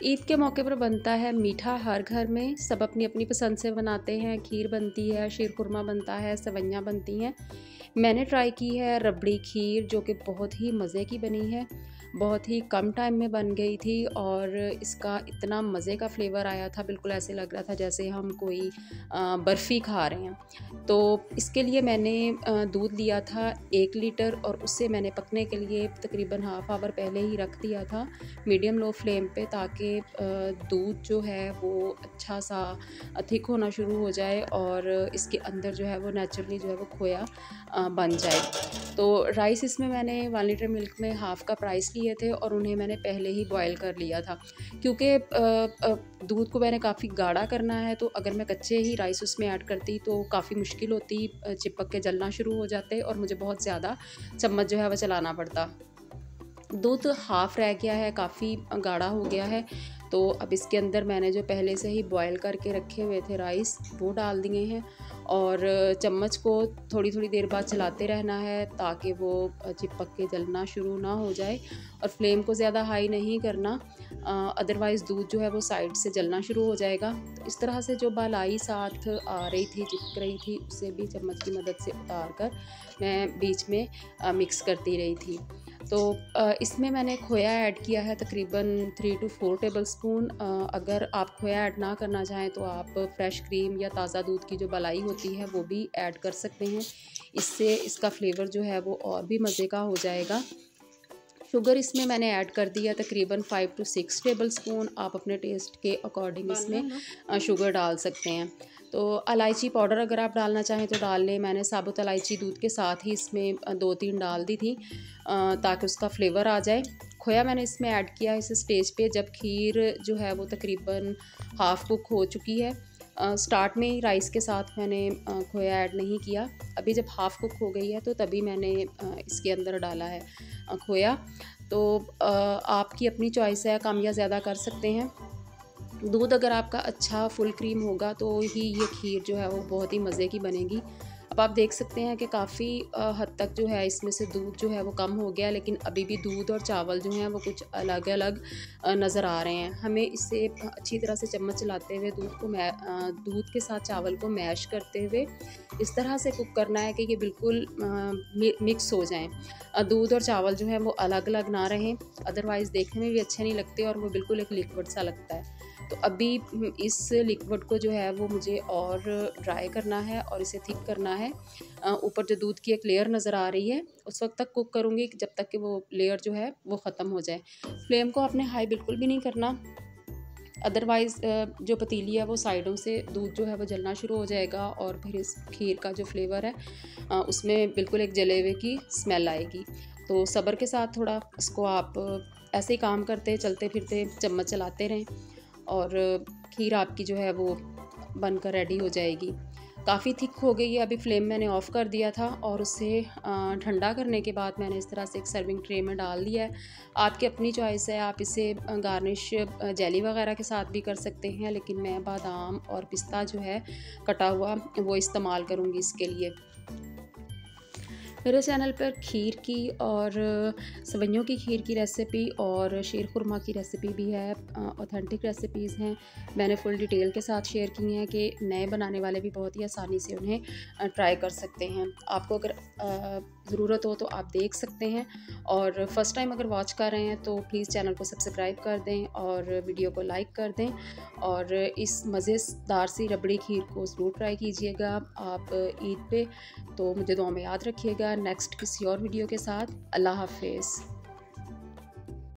ईद के मौके पर बनता है मीठा हर घर में, सब अपनी अपनी पसंद से बनाते हैं। खीर बनती है, शीर खुरमा बनता है, सेवइयाँ बनती हैं। मैंने ट्राई की है रबड़ी खीर, जो कि बहुत ही मज़े की बनी है, बहुत ही कम टाइम में बन गई थी और इसका इतना मज़े का फ्लेवर आया था, बिल्कुल ऐसे लग रहा था जैसे हम कोई बर्फ़ी खा रहे हैं। तो इसके लिए मैंने दूध लिया था 1 लीटर और उससे मैंने पकने के लिए तकरीबन हाफ़ आवर पहले ही रख दिया था मीडियम लो फ्लेम पे, ताकि दूध जो है वो अच्छा सा थिक होना शुरू हो जाए और इसके अंदर जो है वो नेचुरली जो है वो खोया बन जाए। तो राइस इसमें मैंने 1 लीटर मिल्क में हाफ़ कप राइस लिए थे और उन्हें मैंने पहले ही बॉयल कर लिया था, क्योंकि दूध को मैंने काफ़ी गाढ़ा करना है। तो अगर मैं कच्चे ही राइस उसमें ऐड करती तो काफ़ी मुश्किल होती, चिपक के जलना शुरू हो जाते और मुझे बहुत ज़्यादा चम्मच जो है वो चलाना पड़ता। दूध हाफ़ रह गया है, काफ़ी गाढ़ा हो गया है। तो अब इसके अंदर मैंने जो पहले से ही बॉयल करके रखे हुए थे राइस, वो डाल दिए हैं और चम्मच को थोड़ी थोड़ी देर बाद चलाते रहना है ताकि वो चिपक के जलना शुरू ना हो जाए। और फ्लेम को ज़्यादा हाई नहीं करना, अदरवाइज़ दूध जो है वो साइड से जलना शुरू हो जाएगा। तो इस तरह से जो बालाई साथ आ रही थी, चिपक रही थी, उसे भी चम्मच की मदद से उतार कर मैं बीच में मिक्स करती रही थी। तो इसमें मैंने खोया ऐड किया है तकरीबन 3 to 4 टेबलस्पून। अगर आप खोया ऐड ना करना चाहें तो आप फ्रेश क्रीम या ताज़ा दूध की जो मलाई होती है वो भी ऐड कर सकते हैं। इससे इसका फ्लेवर जो है वो और भी मज़े का हो जाएगा। शुगर इसमें मैंने ऐड कर दिया तकरीबन 5 to 6 टेबलस्पून। आप अपने टेस्ट के अकॉर्डिंग इसमें शुगर डाल सकते हैं। तो इलायची पाउडर अगर आप डालना चाहें तो डाल लें। मैंने साबुत इलायची दूध के साथ ही इसमें 2-3 डाल दी थी ताकि उसका फ्लेवर आ जाए। खोया मैंने इसमें ऐड किया इस स्टेज पे जब खीर जो है वो तकरीबन हाफ़ कुक हो चुकी है। स्टार्ट में ही राइस के साथ मैंने खोया ऐड नहीं किया, अभी जब हाफ़ कुक हो गई है तो तभी मैंने इसके अंदर डाला है खोया। तो आपकी अपनी चॉइस है, कम या ज़्यादा कर सकते हैं। दूध अगर आपका अच्छा फुल क्रीम होगा तो ही ये खीर जो है वो बहुत ही मज़े की बनेगी। अब आप देख सकते हैं कि काफ़ी हद तक जो है इसमें से दूध जो है वो कम हो गया, लेकिन अभी भी दूध और चावल जो हैं वो कुछ अलग अलग नज़र आ रहे हैं। हमें इसे अच्छी तरह से चम्मच चलाते हुए दूध के साथ चावल को मैश करते हुए इस तरह से कुक करना है कि ये बिल्कुल मिक्स हो जाएँ। दूध और चावल जो है वो अलग अलग ना रहें, अदरवाइज़ देखने में भी अच्छे नहीं लगते और वो बिल्कुल एक लिक्विड सा लगता है। तो अभी इस लिक्विड को जो है वो मुझे और ड्राई करना है और इसे थिक करना है। ऊपर जो दूध की एक लेयर नज़र आ रही है उस वक्त तक कुक करूँगी जब तक कि वो लेयर जो है वो ख़त्म हो जाए। फ्लेम को आपने हाई बिल्कुल भी नहीं करना, अदरवाइज़ जो पतीली है वो साइडों से दूध जो है वो जलना शुरू हो जाएगा और फिर इस खीर का जो फ्लेवर है उसमें बिल्कुल एक जले हुए की स्मेल आएगी। तो सब्र के साथ थोड़ा इसको आप ऐसे ही काम करते चलते फिरते चम्मच चलाते रहें और खीर आपकी जो है वो बनकर रेडी हो जाएगी। काफ़ी थिक हो गई है, अभी फ्लेम मैंने ऑफ़ कर दिया था और उसे ठंडा करने के बाद मैंने इस तरह से एक सर्विंग ट्रे में डाल दिया है। आपकी अपनी चॉइस है, आप इसे गार्निश जेली वगैरह के साथ भी कर सकते हैं, लेकिन मैं बादाम और पिस्ता जो है कटा हुआ वो इस्तेमाल करूँगी इसके लिए। मेरे चैनल पर खीर की और सेवइयों की खीर की रेसिपी और शीर खुरमा की रेसिपी भी है, ऑथेंटिक रेसिपीज़ हैं। मैंने फुल डिटेल के साथ शेयर की हैं कि नए बनाने वाले भी बहुत ही आसानी से उन्हें ट्राई कर सकते हैं। आपको अगर ज़रूरत हो तो आप देख सकते हैं और फ़र्स्ट टाइम अगर वॉच कर रहे हैं तो प्लीज़ चैनल को सब्सक्राइब कर दें और वीडियो को लाइक कर दें और इस मज़ेदार सी रबड़ी खीर को ज़रूर ट्राई कीजिएगा आप ईद पे। तो मुझे दुआ में याद रखिएगा। नेक्स्ट किसी और वीडियो के साथ। अल्लाह हाफ़िज़।